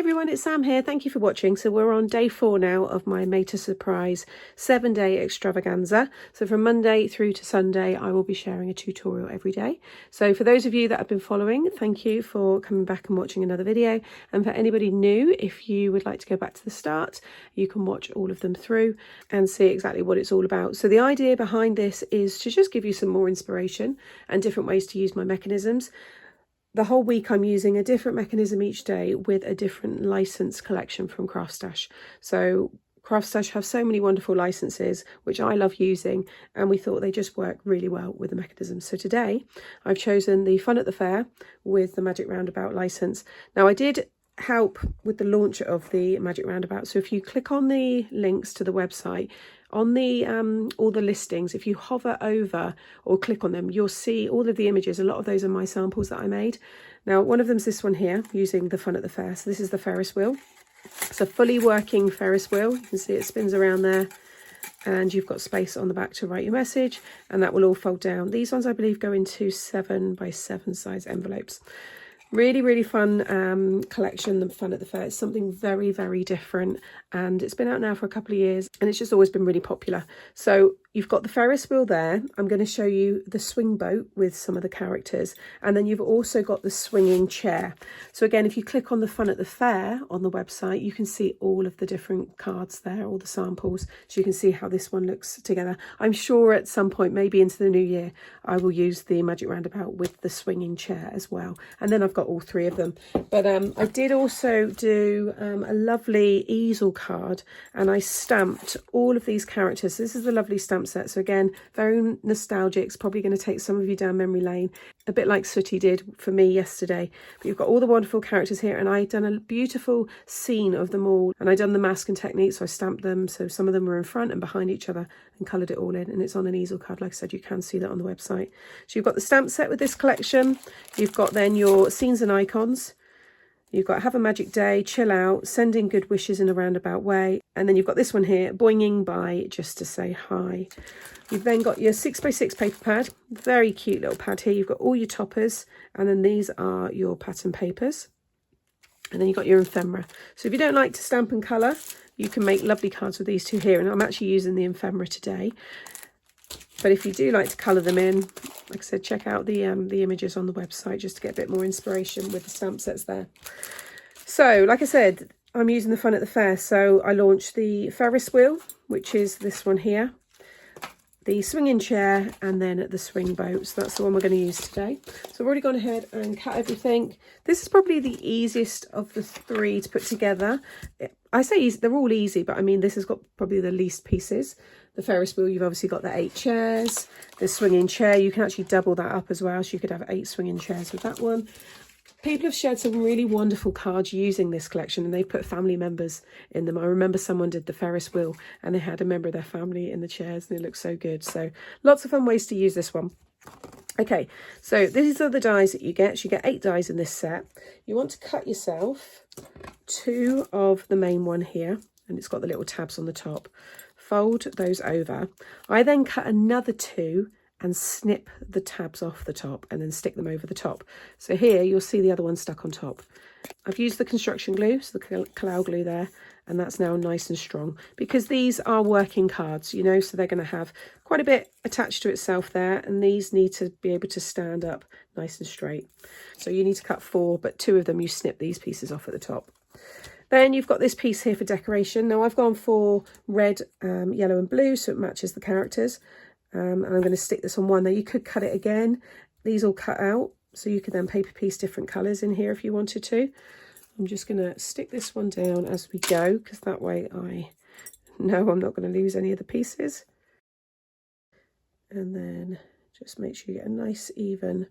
everyone, it's Sam here. Thank you for watching. So we're on day 4 now of my Made to Surprise 7-day extravaganza. So from Monday through to Sunday, I will be sharing a tutorial every day. So for those of you that have been following, thank you for coming back and watching another video. And for anybody new, if you would like to go back to the start, you can watch all of them through and see exactly what it's all about. So the idea behind this is to just give you some more inspiration and different ways to use my mechanisms. The whole week I'm using a different mechanism each day with a different license collection from Craft Stash. So Craft Stash have so many wonderful licenses, which I love using, and we thought they just work really well with the mechanism. So today I've chosen the Fun at the Fair with the Magic Roundabout license. Now I did help with the launch of the Magic Roundabout. So if you click on the links to the website, on the all the listings, if you hover over or click on them, you'll see all of the images. A lot of those are my samples that I made. Now, one of them is this one here, using the Fun at the Fair. So this is the Ferris wheel. It's a fully working Ferris wheel. You can see it spins around there, and you've got space on the back to write your message, and that will all fold down. These ones, I believe, go into 7x7 size envelopes. Really, really fun collection, the Fun at the Fair. It's something very, very different, and it's been out now for a couple of years, and it's just always been really popular. So you've got the Ferris wheel there. I'm going to show you the swing boat with some of the characters, and then you've also got the swinging chair. So again, if you click on the Fun at the Fair on the website, you can see all of the different cards there, all the samples, so you can see how this one looks together. I'm sure at some point, maybe into the new year, I will use the Magic Roundabout with the swinging chair as well, and then I've got all 3 of them. But I did also do a lovely easel card, and I stamped all of these characters. So this is a lovely stamp set. So again, very nostalgic. It's probably going to take some of you down memory lane, a bit like Sooty did for me yesterday. But you've got all the wonderful characters here, and I done a beautiful scene of them all, and I done the mask and technique. So I stamped them, so some of them were in front and behind each other, and coloured it all in, and it's on an easel card. Like I said, you can see that on the website. So you've got the stamp set with this collection. You've got then your scenes and icons. You've got Have a Magic Day, Chill Out, Sending Good Wishes in a Roundabout Way. And then you've got this one here, Boinging By, Just to Say Hi. You've then got your 6x6 paper pad, very cute little pad here. You've got all your toppers, and then these are your pattern papers. And then you've got your ephemera. So if you don't like to stamp and colour, you can make lovely cards with these 2 here. And I'm actually using the ephemera today. But if you do like to colour them in, like I said, check out the images on the website just to get a bit more inspiration with the stamp sets there. So, like I said, I'm using the Fun at the Fair. So I launched the Ferris wheel, which is this one here, the swinging chair, and then the swing boat. So that's the one we're going to use today. So I've already gone ahead and cut everything. This is probably the easiest of the 3 to put together. I say easy, they're all easy, but I mean, this has got probably the least pieces. The Ferris wheel, you've obviously got the 8 chairs. The swinging chair, you can actually double that up as well. So you could have 8 swinging chairs with that one. People have shared some really wonderful cards using this collection, and they put family members in them. I remember someone did the Ferris wheel and they had a member of their family in the chairs, and it looked so good. So lots of fun ways to use this one. Okay, so these are the dies that you get. So you get 8 dies in this set. You want to cut yourself 2 of the main one here, and it's got the little tabs on the top. Fold those over. I then cut another 2 and snip the tabs off the top and then stick them over the top. So here you'll see the other one stuck on top. I've used the construction glue, so the Kalau glue there, and that's now nice and strong, because these are working cards, you know, so they're going to have quite a bit attached to itself there, and these need to be able to stand up nice and straight. So you need to cut 4, but 2 of them you snip these pieces off at the top. Then you've got this piece here for decoration. Now I've gone for red, yellow and blue, so it matches the characters. And I'm going to stick this on one. Now you could cut it again. These all cut out, so you could then paper piece different colours in here if you wanted to. I'm just going to stick this one down as we go, because that way I know I'm not going to lose any of the pieces. And then just make sure you get a nice even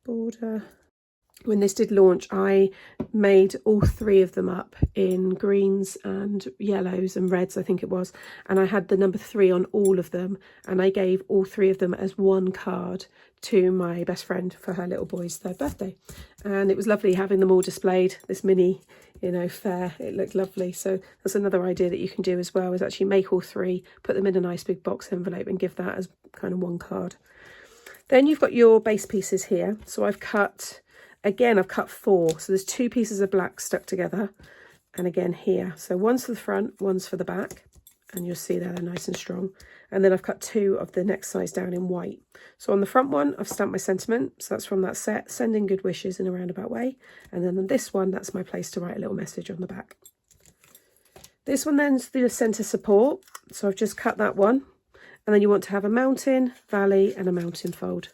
border. When this did launch, I made all 3 of them up in greens and yellows and reds, I think it was, and I had the number 3 on all of them, and I gave all 3 of them as one card to my best friend for her little boy's 3rd birthday, and it was lovely having them all displayed. This mini, you know, fair, it looked lovely. So that's another idea that you can do as well, is actually make all 3, put them in a nice big box envelope and give that as kind of one card. Then you've got your base pieces here. So I've cut again, I've cut 4. So there's 2 pieces of black stuck together. And again here. So one's for the front, one's for the back. And you'll see there they're nice and strong. And then I've cut 2 of the next size down in white. So on the front one, I've stamped my sentiment. So that's from that set, sending good wishes in a roundabout way. And then on this one, that's my place to write a little message on the back. This one then's the centre support. So I've just cut that one. And then you want to have a mountain, valley, and a mountain fold.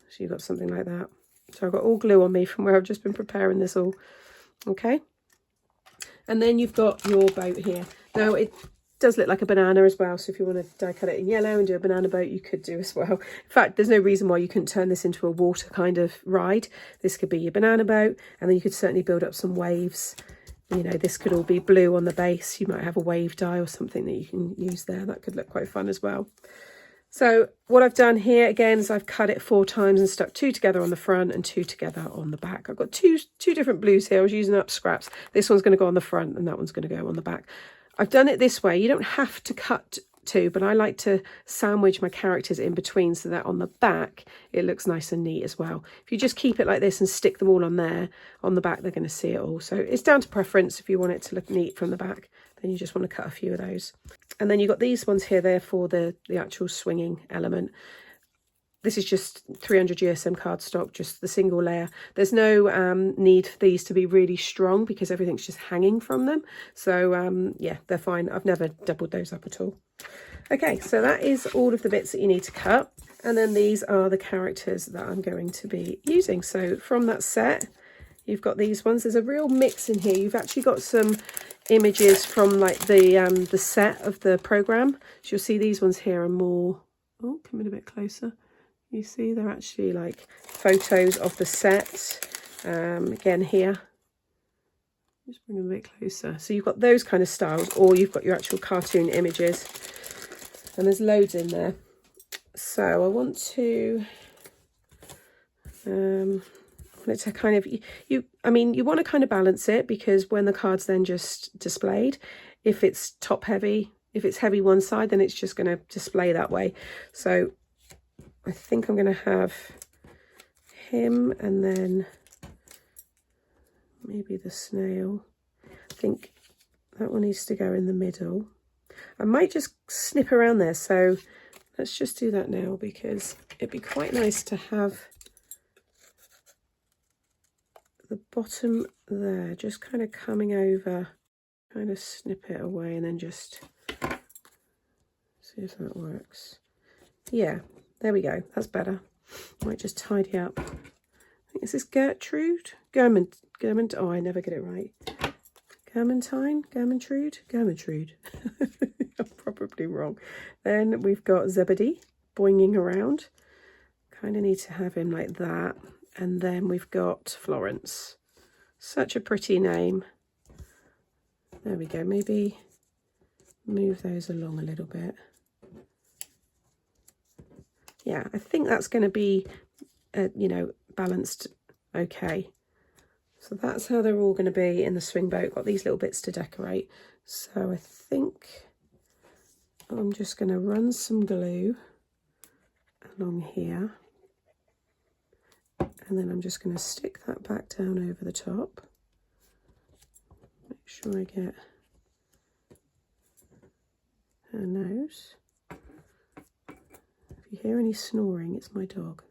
So you've got something like that. So I've got all glue on me from where I've just been preparing this all. Okay. And then you've got your boat here. Now it does look like a banana as well. So if you want to die cut it in yellow and do a banana boat, you could do as well. In fact, there's no reason why you couldn't turn this into a water kind of ride. This could be your banana boat, and then you could certainly build up some waves. You know, this could all be blue on the base. You might have a wave die or something that you can use there. That could look quite fun as well. So what I've done here again is I've cut it 4 times and stuck 2 together on the front and 2 together on the back. I've got two different blues here. I was using up scraps. This one's going to go on the front and that one's going to go on the back. I've done it this way. You don't have to cut 2, but I like to sandwich my characters in between so that on the back it looks nice and neat as well. If you just keep it like this and stick them all on there, on the back they're going to see it all. So it's down to preference. If you want it to look neat from the back, then you just want to cut a few of those. And then you've got these ones here, they're for the actual swinging element. This is just 300 GSM cardstock, just the single layer. There's no need for these to be really strong because everything's just hanging from them. So yeah, they're fine. I've never doubled those up at all. Okay, so that is all of the bits that you need to cut. And then these are the characters that I'm going to be using. So from that set, you've got these ones. There's a real mix in here. You've actually got some images from like the set of the program. So you'll see these ones here are more, oh, come in a bit closer. You see they're actually like photos of the set. Again here, just bring them a bit closer. So you've got those kind of styles, or you've got your actual cartoon images, and there's loads in there. So I want to kind of, I mean, you want to kind of balance it, because when the card's then just displayed, if it's top heavy, if it's heavy one side, then it's just going to display that way. So I think I'm going to have him and then maybe the snail. I think that one needs to go in the middle. I might just snip around there. So let's just do that now, because it'd be quite nice to have the bottom there just kind of coming over, kind of snip it away and then just see if that works. Yeah, there we go. That's better. Might just tidy up. I think, is this Gertrude? Germant. Oh, I never get it right. Germantine? Germantrude. I'm probably wrong. Then we've got Zebedee boinging around. Kind of need to have him like that. And then we've got Florence. Such a pretty name. There we go. Maybe move those along a little bit. Yeah, I think that's going to be, you know, balanced okay. So that's how they're all going to be in the swing boat. Got these little bits to decorate. So I think I'm just going to run some glue along here. And then I'm just going to stick that back down over the top. Make sure I get her nose. If you hear any snoring, it's my dog.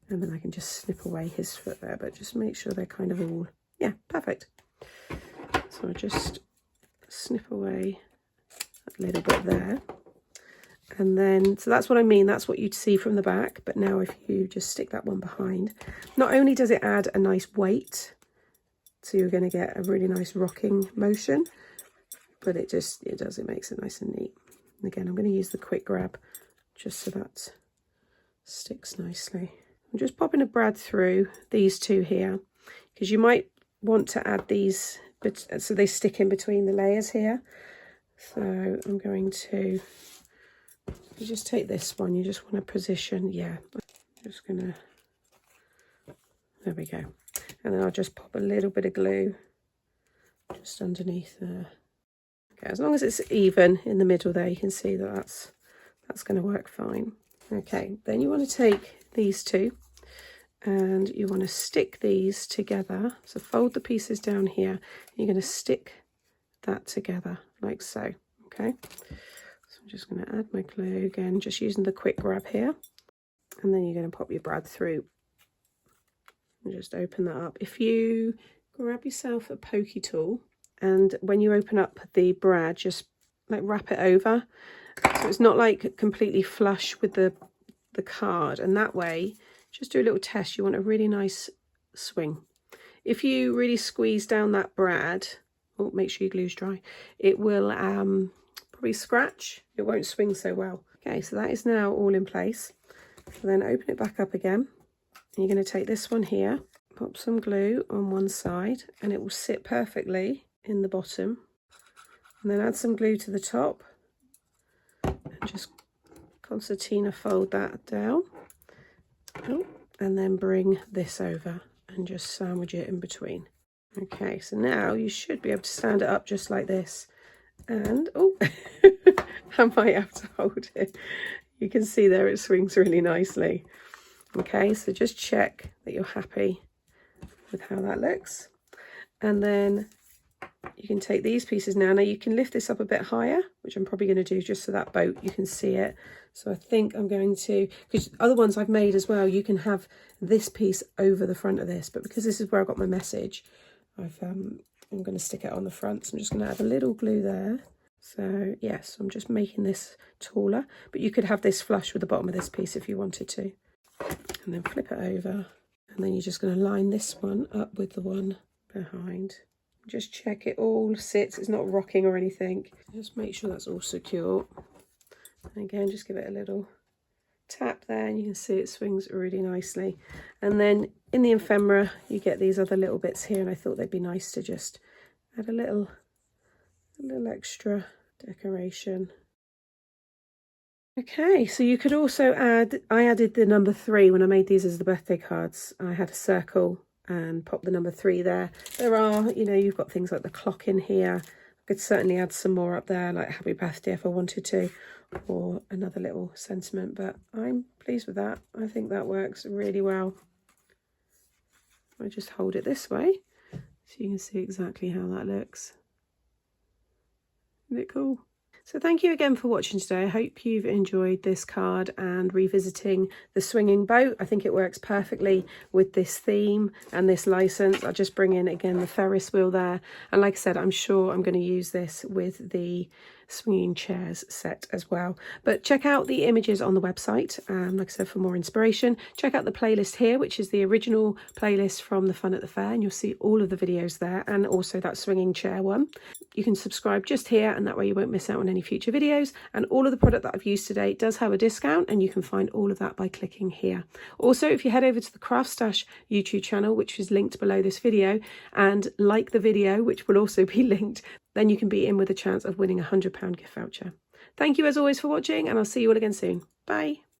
And then I can just snip away his foot there, but just make sure they're kind of all, yeah, perfect. So I just snip away a little bit there. And then, so that's what I mean, that's what you'd see from the back. But now if you just stick that one behind, not only does it add a nice weight, so you're going to get a really nice rocking motion, but it makes it nice and neat. And again, I'm going to use the quick grab just so that sticks nicely. I'm just popping a brad through these two here, because you might want to add these bits so they stick in between the layers here. So I'm going to, you just take this one, you just want to position, yeah, just gonna, there we go. And then I'll just pop a little bit of glue just underneath there. Okay, as long as it's even in the middle there, you can see that that's going to work fine. Okay, then you want to take these two, and you want to stick these together. So fold the pieces down here. You're going to stick that together like so. Okay, so I'm just going to add my glue again, just using the quick grab here, and then you're going to pop your brad through and just open that up. If you grab yourself a pokey tool, and when you open up the brad, just like wrap it over so it's not like completely flush with the card, and that way, just do a little test. You want a really nice swing. If you really squeeze down that brad, oh, make sure your glue's dry, it will probably scratch. It won't swing so well. Okay, so that is now all in place. So then open it back up again. And you're going to take this one here, pop some glue on one side, and it will sit perfectly in the bottom. And then add some glue to the top. And just concertina fold that down. Oh, and then bring this over and just sandwich it in between. Okay, so now you should be able to stand it up just like this. And, oh, I might have to hold it. You can see there it swings really nicely. Okay, so just check that you're happy with how that looks. And then you can take these pieces now. Now you can lift this up a bit higher, which I'm probably going to do just so that boat you can see it. So I think I'm going to, because other ones I've made as well, you can have this piece over the front of this, but because this is where I got my message, I'm going to stick it on the front. So I'm just going to add a little glue there. So yes, I'm just making this taller, but you could have this flush with the bottom of this piece if you wanted to. And then flip it over, and then you're just going to line this one up with the one behind. Just check it all sits, it's not rocking or anything. Just make sure that's all secure. And again, just give it a little tap there, and you can see it swings really nicely. And then in the ephemera, you get these other little bits here, and I thought they'd be nice to just add a little extra decoration. Okay, so you could also add, I added the number 3 when I made these as the birthday cards. I had a circle and pop the number 3 there. There are, you know, you've got things like the clock in here. I could certainly add some more up there, like happy birthday if I wanted to, or another little sentiment, but I'm pleased with that. I think that works really well. I just hold it this way so you can see exactly how that looks. Isn't it cool? So thank you again for watching today. I hope you've enjoyed this card and revisiting the swinging boat. I think it works perfectly with this theme and this license. I'll just bring in again the Ferris wheel there. And like I said, I'm sure I'm going to use this with the swinging chairs set as well. But check out the images on the website, like I said, for more inspiration. Check out the playlist here, which is the original playlist from the Fun at the Fair, and you'll see all of the videos there, and also that swinging chair one. You can subscribe just here, and that way you won't miss out on any future videos. And all of the product that I've used today does have a discount, and you can find all of that by clicking here. Also, if you head over to the Craft Stash YouTube channel, which is linked below this video, and like the video, which will also be linked, then you can be in with a chance of winning a £100 gift voucher. Thank you as always for watching, and I'll see you all again soon. Bye.